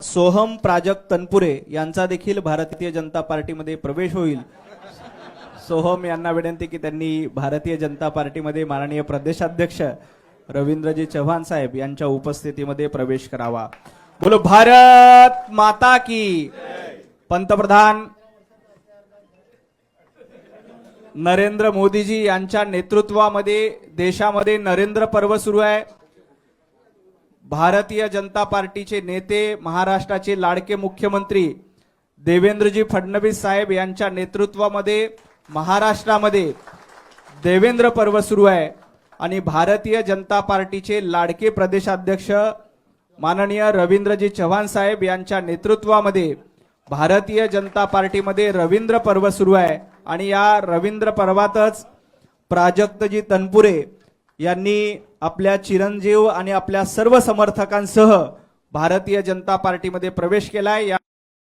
सोहम प्राजक्त तनपुरे यांचा देखील भारतीय जनता पार्टीमध्ये प्रवेश होईल। सोहम यांना विनंती की त्यांनी भारतीय जनता पार्टीमध्ये माननीय प्रदेशाध्यक्ष रवींद्रजी चव्हाण साहेब यांच्या उपस्थितीमध्ये प्रवेश करावा। बोलो भारत माता की। पंतप्रधान नरेंद्र मोदीजी यांच्या नेतृत्वामध्ये देशामध्ये नरेंद्र पर्व सुरू आहे। भारतीय जनता पार्टीचे नेते महाराष्ट्राचे लाडके मुख्यमंत्री देवेंद्रजी फडणवीस साहेब यांच्या नेतृत्वामध्ये महाराष्ट्रामध्ये देवेंद्र पर्व सुरू आहे आणि भारतीय जनता पार्टीचे लाडके प्रदेशाध्यक्ष माननीय रवींद्रजी चव्हाण साहेब यांच्या नेतृत्वामध्ये भारतीय जनता पार्टीमध्ये रवींद्र पर्व सुरू आहे आणि या रवींद्र पर्वातच प्राजक्तजी तनपुरे यांनी आपल्या चिरंजीव आणि आपल्या सर्व समर्थकांसह भारतीय जनता पार्टीमध्ये प्रवेश केलाय।